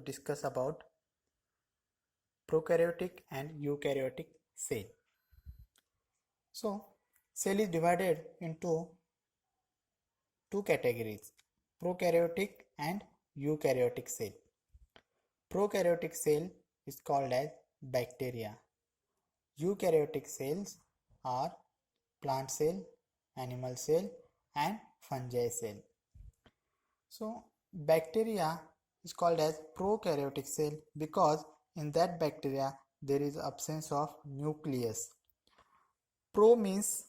discuss about prokaryotic and eukaryotic cell. So, cell is divided into two categories, prokaryotic and eukaryotic cell. Prokaryotic cell is called as bacteria. Eukaryotic cells are plant cell, animal cell and fungi cell. So, bacteria is called as prokaryotic cell because in that bacteria there is absence of nucleus. Pro means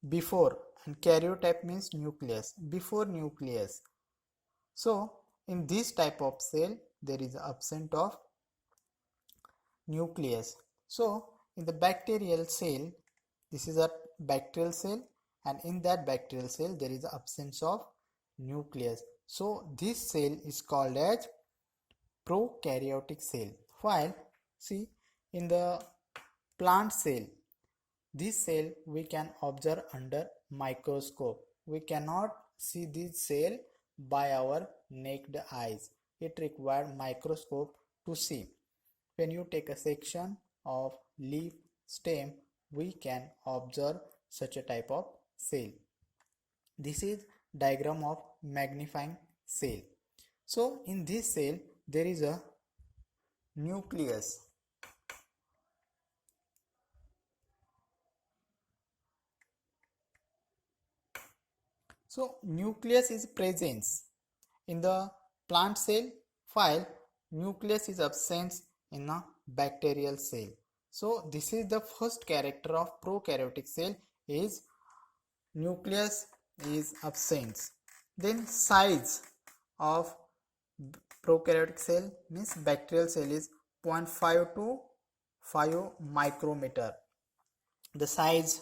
before and karyotype means nucleus, before nucleus. So in this type of cell there is absence of nucleus. So in the bacterial cell, this is a bacterial cell, and in that bacterial cell there is absence of nucleus. So this cell is called as prokaryotic cell. While see in the plant cell, this cell we can observe under microscope. We cannot see this cell by our naked eyes. It requires microscope to see. When you take a section of leaf stem, we can observe such a type of cell. This is diagram of magnifying cell. So in this cell there is a nucleus. So nucleus is present in the plant cell, while nucleus is absent in a bacterial cell. So this is the first character of prokaryotic cell, is nucleus is absent. Then size of prokaryotic cell means bacterial cell is 0.5 to 5 micrometer. The size,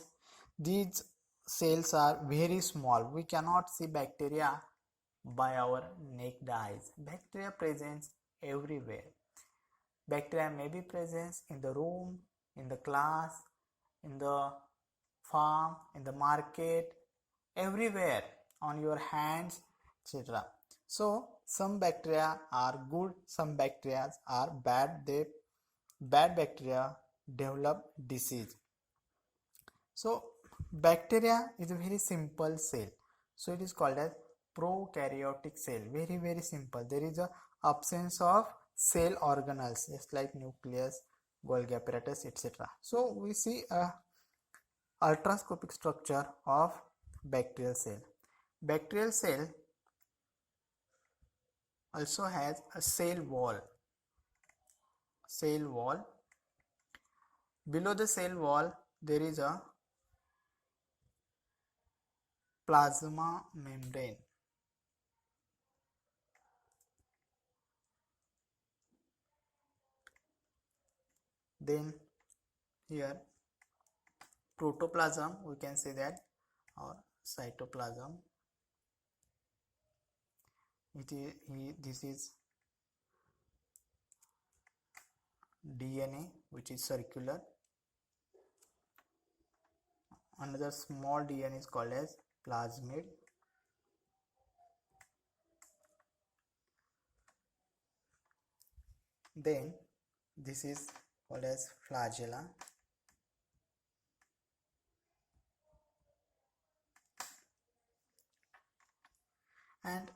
these cells are very small. We cannot see bacteria by our naked eyes. Bacteria presents everywhere. Bacteria may be present in the room, in the class, in the farm, in the market, everywhere, on your hands, etc. So some bacteria are good, some bacteria are bad. Bad bacteria develop disease. So bacteria is a very simple cell. So it is called as prokaryotic cell. Very simple. There is a absence of cell organelles, just like nucleus, Golgi apparatus, etc. So we see a ultrascopic structure of bacterial cell. Bacterial cell also has a cell wall. Cell wall. Below the cell wall there is a plasma membrane. Then here protoplasm, we can say that, or cytoplasm. This is DNA, which is circular. Another small DNA is called as plasmid. Then this is called as flagella. And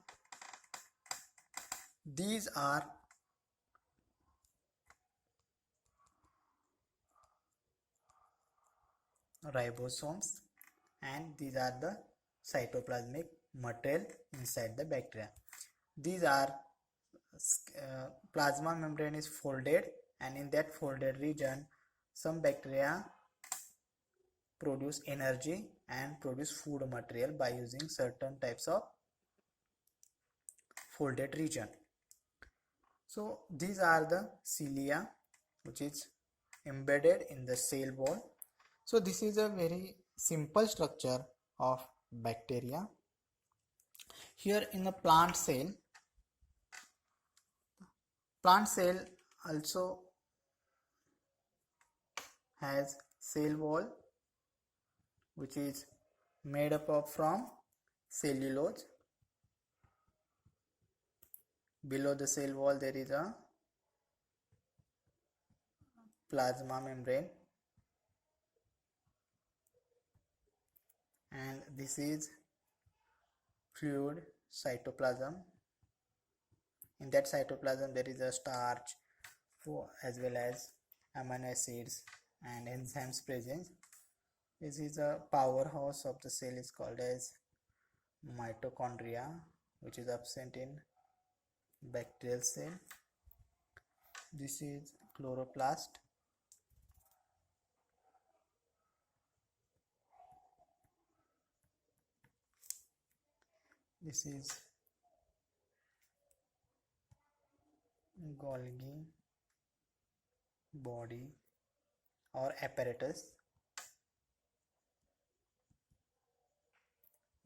these are ribosomes, and these are the cytoplasmic material inside the bacteria. These are plasma membrane is folded, and in that folded region some bacteria produce energy and produce food material by using certain types of folded region. So these are the cilia, which is embedded in the cell wall. So this is a very simple structure of bacteria. Here in the plant cell also has cell wall, which is made up of from cellulose. Below the cell wall there is a plasma membrane, and this is fluid cytoplasm. In that cytoplasm there is a starch as well as amino acids and enzymes present. This is a powerhouse of the cell is called as mitochondria, which is absent in bacterial cell. This is chloroplast. This is Golgi body or apparatus.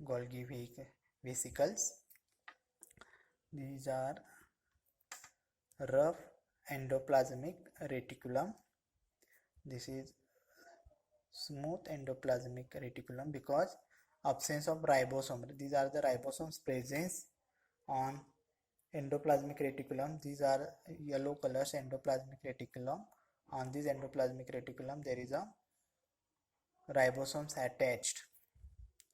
Golgi vesicles. These are rough endoplasmic reticulum. This is smooth endoplasmic reticulum because absence of ribosome. These are the ribosomes presence on endoplasmic reticulum. These are yellow colors endoplasmic reticulum. On this endoplasmic reticulum there is a ribosomes attached.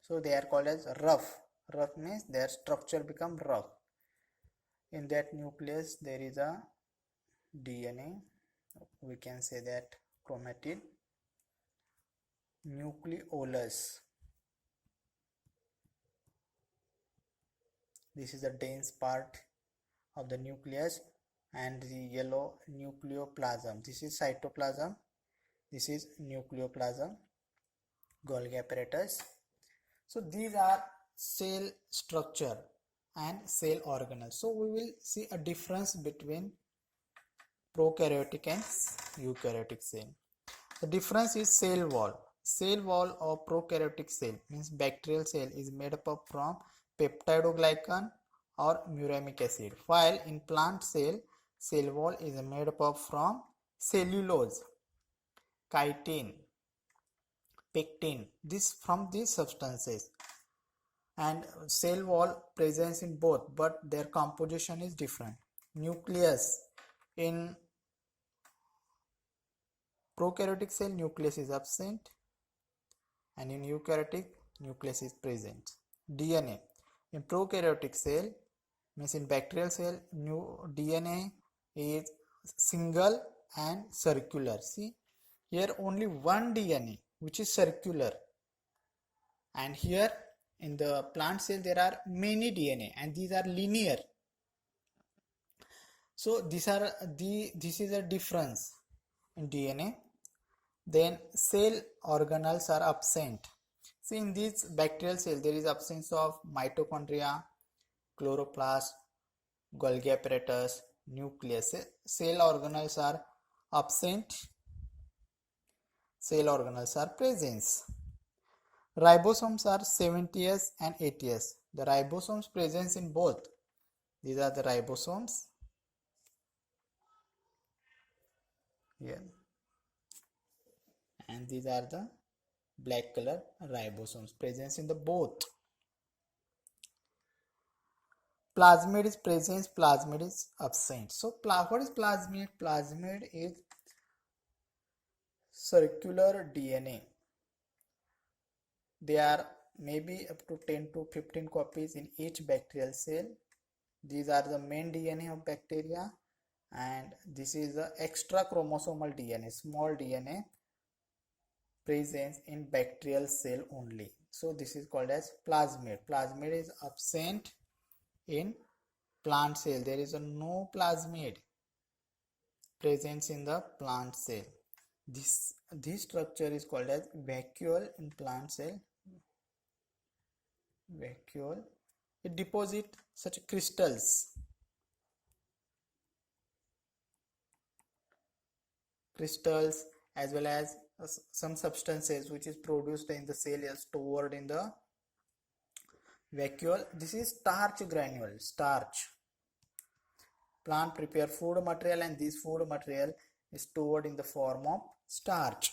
So they are called as rough. Rough means their structure become rough. In that nucleus there is a DNA. We can say that chromatid. Nucleolus. This is the dense part of the nucleus, and the yellow nucleoplasm. This is cytoplasm. This is nucleoplasm. Golgi apparatus. So these are cell structure and cell organelles. So we will see a difference between prokaryotic and eukaryotic cell. The difference is cell wall. Cell wall of prokaryotic cell means bacterial cell is made up from peptidoglycan or muramic acid, while in plant cell, cell wall is made up from cellulose, chitin, pectin. This from these substances, and cell wall presence in both, but their composition is different. Nucleus in prokaryotic cell, nucleus is absent, and in eukaryotic, nucleus is present. DNA in prokaryotic cell means in bacterial cell, DNA is single and circular. See here only one DNA which is circular, and here in the plant cell there are many DNA and these are linear. So this is a difference in DNA. Then cell organelles are absent. See in this bacterial cell there is absence of mitochondria, chloroplast, Golgi apparatus, nucleus. Cell organelles are absent. Cell organelles are present. Ribosomes are 70S and 80S. The ribosomes presence in both. These are the ribosomes. Here. And these are the black color ribosomes presence in the both. Plasmid is present, plasmid is absent. So what is plasmid? Plasmid is circular DNA. There are maybe up to 10 to 15 copies in each bacterial cell. These are the main DNA of bacteria, and this is the extra chromosomal DNA, small DNA presence in bacterial cell only. So this is called as plasmid. Plasmid is absent in plant cell. There is no plasmid presence in the plant cell. This structure is called as vacuole in plant cell. Vacuole. It deposits such crystals as well as some substances which is produced in the cell is stored in the vacuole. This is starch granule. Starch. Plant prepare food material, and this food material is stored in the form of starch.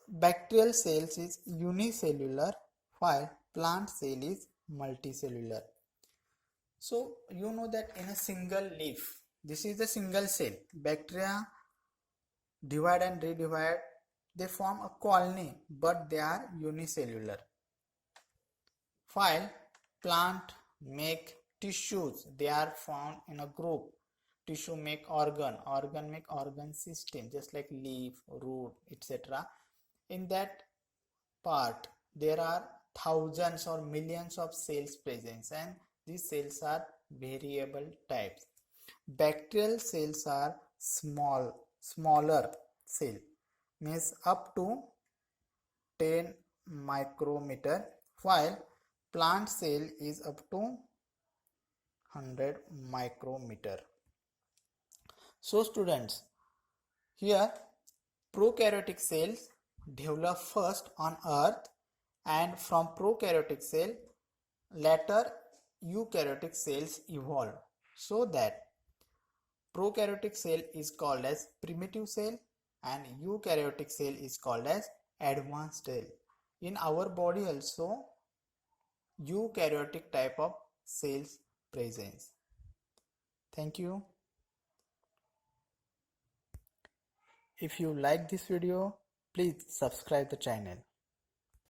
Bacterial cells is unicellular, while plant cell is multicellular. So you know that in a single leaf, this is the single cell. Bacteria divide and redivide. They form a colony, but they are unicellular. While plant make tissues, they are found in a group. Tissue make organ make organ system, just like leaf, root, etc. In that part, there are thousands or millions of cells present, and these cells are variable types. Bacterial cells are smaller cell, means up to 10 micrometer, while plant cell is up to 100 micrometer. So students, here prokaryotic cells develop first on earth, and from prokaryotic cell later eukaryotic cells evolve, so that prokaryotic cell is called as primitive cell and eukaryotic cell is called as advanced cell. In our body also eukaryotic type of cells presence. Thank you. If you like this video, please subscribe the channel.